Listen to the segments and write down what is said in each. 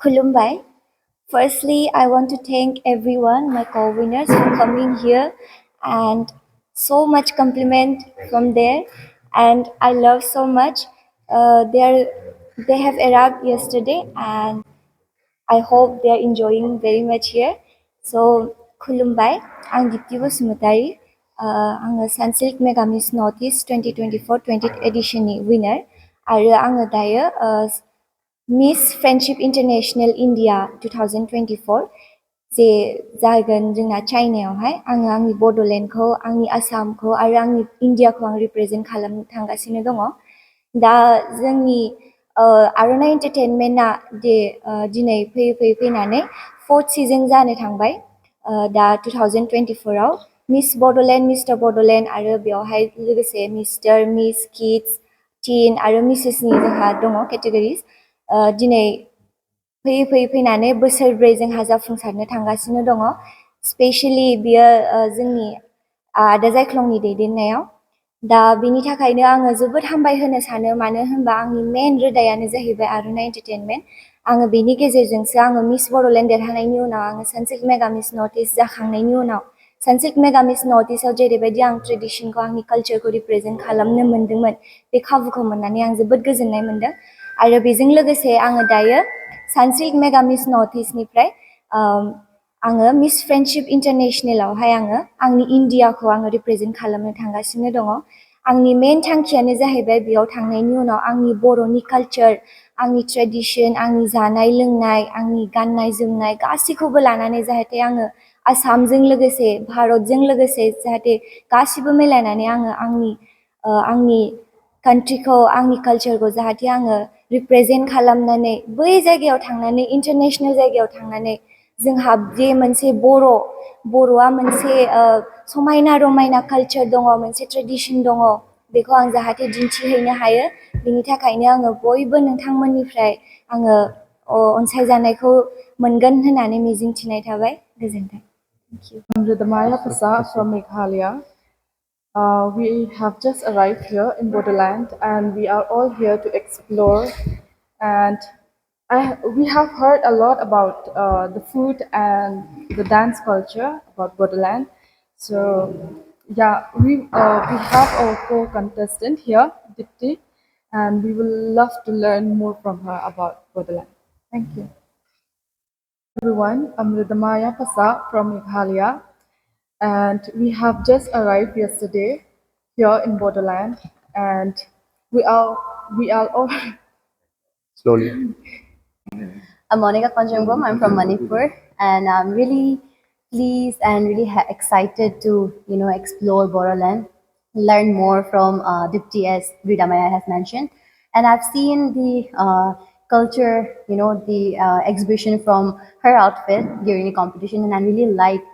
Khulumbai. Firstly, I want to thank everyone, my co-winners, for coming here and so much compliment from there. And I love so much. They have arrived yesterday and I hope they are enjoying very much here. So, Khulumbai, I'm Dipti Basumatari. I'm a Sunsilk Mega Miss Northeast 2024 20th edition winner. आरो आङो दायो Miss Friendship International India 2024 जे जागोन जोंना चाइनायावहाय आङो आंनि बड'लेण्डखौ आंनि आसामखौ आरो आंनि इण्डियाखौ आं रिप्रेजेन्ट खालामनो थांगासिनो दङ दा जोंनि Aronai Entertainmentआ दिनै फैनानै 4th season जानो थांबाय दा 2024 आव Miss Bodoland, Mr. Bodoland आरो बेवहाय लोगोसे Mr. Miss Kids, Teen आरो Mrs. नि जोंहा दङ categories दिनै फैनानै बोसोरब्रै जोंहा जाफुंसारनो थांगासिनो दङ स्पेशली बियो जोंनि आदा जायख्लंनि दैदेननायाव दा बिनि थाखायनो आङो जोबोद हामबाय होनो सानो मानो होनबा आंनि मेन रोदायानो जाहैबाय Aronai Entertainment आङो बेनि गेजेरजोंसो आङो मिस बड'लेण्ड देरहानायनि उनाव आङो Sunsilk mega miss north east जाखांनायनि उनाव सानसिल्क मेगा मिस नर्थ इस्टआव जेरैबायदि आं ट्रेडिशनखौ आंनि कालचारखौ रिप्रेजेन्ट खालामनो मोन्दोंमोन बे खाबुखौ मोननानै आं जोबोद गोजोननाय मोन्दों आरो बेजों लोगोसे आङो दायो सानसिल्क मेगा मिस नर्थ इस्टनिफ्राय आङो मिस फ्रेन्डशिप इन्टारनेसनेलावहाय आङो आंनि इण्डियाखौ आङो रिप्रेजेन्ट खालामनो थांगासिनो दङ आंनि मेन थांखियानो जाहैबाय बेयाव थांनायनि उनाव आंनि बर'नि कालचार आंनि ट्रेडिशन आंनि जानाय लोंनाय आंनि गाननाय जोमनाय गासैखौबो लानानै जाहाथे आङो आसामजों लोगोसे भारतजों लोगोसे जाहाथे गासिबो मिलायनानै आङो आंनि कान्ट्रिखौ आंनि कालचारखौ जाहाथे आङो रिप्रेजेन्ट खालामनानै बै जायगायाव थांनानै इन्टारनेशनेल जायगायाव थांनानै जोंहा जे मोनसे बर'आ मोनसे समायना रमायना कालचार दङ मोनसे ट्रेडिशन दङ बेखौ आं जाहाथे दिन्थिहैनो हायो बिनि थाखायनो आङो बयबो नोंथांमोननिफ्राय आङो अनसायजानायखौ मोनगोन होननानै मिजिंथिनाय थाबाय गोजोन्थों Thank you. I'm Aronai from Meghalaya. We have just arrived here in Bodoland and we are all here to explore and we have heard a lot about the food and the dance culture about Bodoland. So yeah, we have our co-contestant here, Dipti, and we will love to learn more from her about Bodoland. Thank you. Everyone, I'm Ridhamaya Pasa from Meghalaya and we have just arrived yesterday here in Bodoland and we are all slowly. I'm Monica Panjangbom. I'm from Manipur and I'm really pleased and really excited to explore Bodoland, learn more from Dipti as Ridhamaya has mentioned, and I've seen the culture, the exhibition from her outfit during the competition, and I really like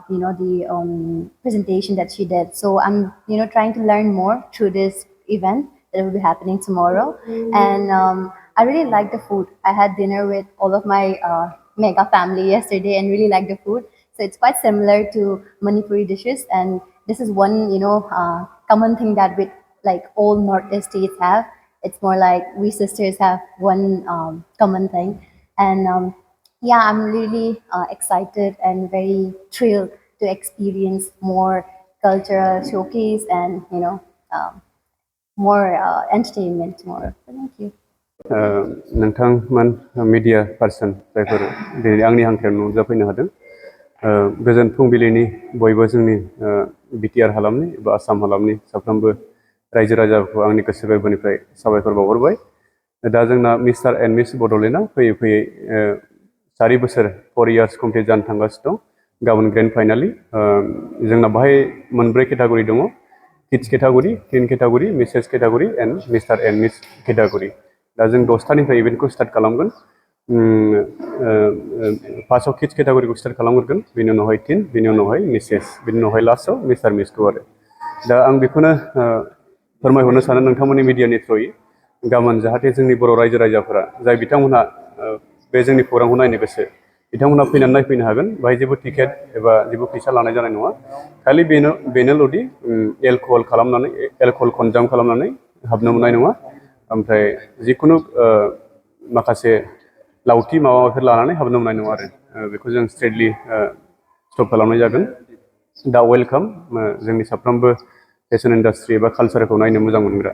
the presentation that she did. So I'm trying to learn more through this event that will be happening tomorrow, and I really like the food. I had dinner with all of my mega family yesterday and really like the food. So it's quite similar to Manipuri dishes, and this is one common thing that with like all Northeast states have. It's more like we sisters have one common thing, and yeah, I'm really excited and very thrilled to experience more cultural showcase and more entertainment tomorrow. So thank you. नोंथांमोन media person जायफोर दिनै आंनि हांख्रायाव नुजाफैनो हादों गोजोन फुंबिलिनि बयबो जोंनि BTR हालामनि एबा आसाम हालामनि साफ्रोमबो रायजो राजाफोरखौ आंनि गोसो गोरबोनिफ्राय साबायखर बावहरबाय दा जोंना मिस्टार एन्ड मिस बड'लेण्डआ फैयै फैयै 4 बोसोर 4 years कमप्लिट जानो थांगासिनो दं गाबोन ग्रेन्ड फाइनालि जोंना बाहाय मोनब्रै केटागरि दङ kids category teen category Mrs category and Mister and Miss category दा जों 10थानिफ्राय इभेन्टखौ स्टार्ट खालामगोन फार्स्टआव किड्स केटागरिखौ स्टार्ट खालामगोन बेनि उनावहाय टीन बेनि उनावहाय मिसेस बेनि उनावहाय लास्टआव मिस्टार मिसखौ आरो दा आं बेखौनो फोरमायहरनो सानो नोंथांमोननि मिडियानि थ्रुयै गाबोन जाहाथे जोंनि बर' रायजो राजाफोरा जाय बिथांमोनहा बे जोंनि प्रग्रामखौ नायनो गोसो बिथांमोनहा फैनानै नायफैनो हागोन बाहाय जेबो टिकेट एबा जेबो फैसा लानाय जानाय नङा खालि बेनोल'दि एलकहल कनजाम खालामनानै हाबनो मोननाय नङा ओमफ्राय जिखुनु माखासे लावथि माबाफोर लानानै हाबनो मोननाय नङा आरो बेखौ जों स्ट्रेटलि स्टप खालामनाय जागोन दा वेलकाम जोंनि साफ्रोमबो फेशन इन्डास्ट्रि एबा कालसारखौ नायनो मोजां मोनग्रा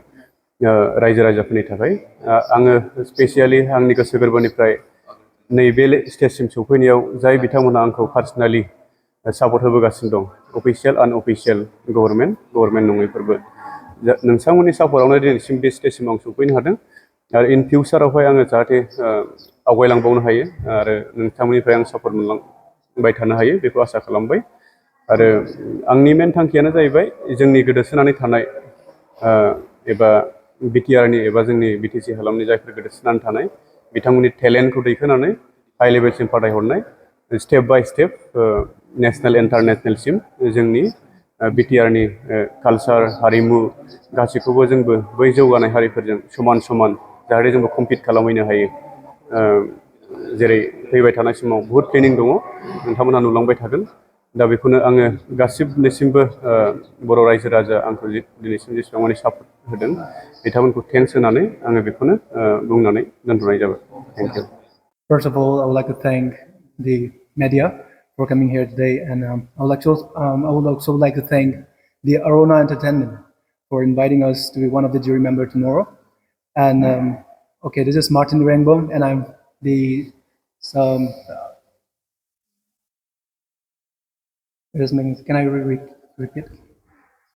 रायजो राजाफोरनि थाखाय आङो स्पेसियेलि आंनि गोसो गोरबोनिफ्राय नैबे स्टेजसिम सौफैनायाव जाय बिथांमोनहा आंखौ पार्सनेलि सापर्ट होबोगासिनो दं अफिसियेल आनअफिसियेल गभर्नमेन्ट नङैफोरबो नोंथांमोननि सापर्टआवनो दिनैसिम बे स्टेजसिम आं सौफैनो हादों आरो इन फिउचारावहाय आङो जाहाथे आवगायलांबावनो हायो आरो नोंथांमोननिफ्राय आं सापर्ट मोनलांबाय थानो हायो बेखौ आसा खालामबाय आरो आंनि मेन थांखियानो जाहैबाय जोंनि गोदोसोनानै थानाय एबा बिटिआरनि एबा जोंनि बिटिसि हालामनि जायफोर गोदोसोनानै थानाय बिथांमोननि टेलेन्टखौ दैखोनानै हाइ लेभेलसिम फाथायहरनाय स्टेप बाय स्टेप नेसनेल इन्टारनेसनेलसिम जोंनि बिटिआरनि कालसार हारिमु गासैखौबो जोंबो बै जौगानाय हारिफोरजों समान समान जाहाथे जोंबो कम्पिट खालामहैनो हायो जेरै फैबाय थानाय समाव बुहुद प्लेनिं दङ नोंथांमोनहा नुलांबाय थागोन दा बेखौनो आङो गासिबनिसिमबो बर' रायजो राजा आंखौ दिनैसिम जेसेबां मानि सापर्ट होदों बिथांमोनखौ थेंक्स होनानै आङो बेखौनो बुंनानै दोनथ'नाय जाबाय thank you First of all, I would like to thank the media for coming here today, and I would also like to thank the Aronai Entertainment for inviting us to be one of the jury members tomorrow. And okay, this is Martin Rainbow, and I'm the can I repeat?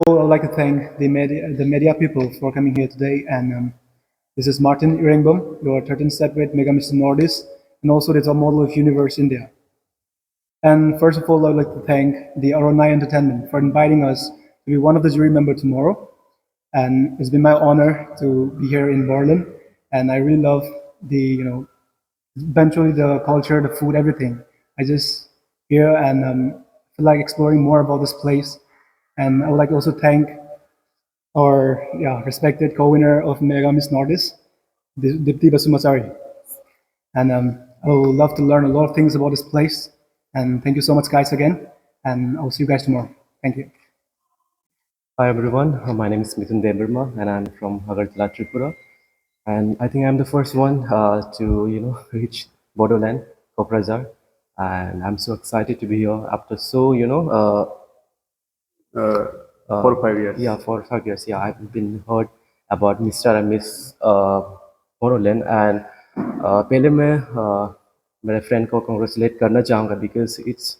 So I would like to thank the media people for coming here today, and this is Martin Irengbom, your 13th step with Mega Mr. Nordis, and also the top model of Universe India. And first of all, I would like to thank the Aronai Entertainment for inviting us to be one of the jury members tomorrow. And it's been my honor to be here in Bodoland, and I really love eventually the culture, the food, everything. I just here and feel like exploring more about this place. And I would like to also thank our respected co-winner of Mega Miss Nordis, Dipti Basumasari. And I would love to learn a lot of things about this place. And thank you so much, guys, again. And I'll see you guys tomorrow. Thank you. Hi everyone, my name is Mithun Debrma and I'm from Agartala, Tripura. And I think I'm the first one to reach Bodoland, Koprazar. And I'm so excited to be here after 4 or 5 years yeah, 4 or 5 years. Yeah, I've been heard about Mr. and Miss Bodoland. And पहले मैं मेरे friend को congratulate करना चाहूँगा because it's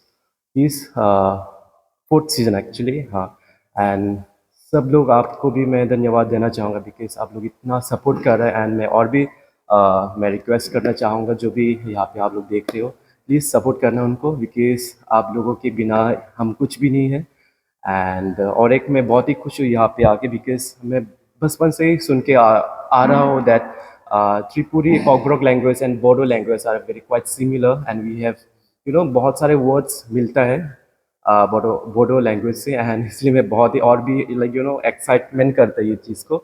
his 4th season actually. हाँ, and सब लोग आपको भी मैं धन्यवाद देना चाहूँगा बिकॉज आप लोग इतना सपोर्ट कर रहे हैं एंड मैं और भी मैं रिक्वेस्ट करना चाहूँगा जो भी यहाँ पे आप लोग देख रहे हो प्लीज़ सपोर्ट करना उनको बिकॉज आप लोगों के बिना हम कुछ भी नहीं है एंड और एक मैं बहुत ही खुश हूँ यहाँ पे आके बिकॉज मैं बचपन से ही सुन के आ रहा हूँ दैट त्रिपुरी ओग्रोक language and Bodo language are very quite similar and we have बहुत सारे वर्ड्स मिलता है बोडो लैंग्वेज से एंड इसलिए मैं बहुत ही और भी एक्साइटमेंट करता है ये चीज़ को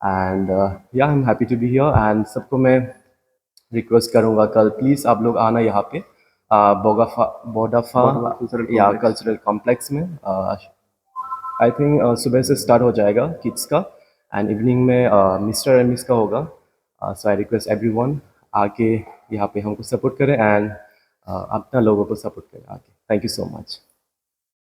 एंड या I am happy to be here and सबको मैं रिक्वेस्ट करूँगा कल प्लीज़ आप लोग आना यहाँ पे बोडाफा या कल्चरल कॉम्प्लेक्स में आई थिंक सुबह से स्टार्ट हो जाएगा किड्स का एंड इवनिंग में मिस्टर एंड मिस का होगा सो आई रिक्वेस्ट एवरीवन आके यहाँ पे हमको सपोर्ट करें एंड अपना लोगों को सपोर्ट करें आके थैंक यू सो मच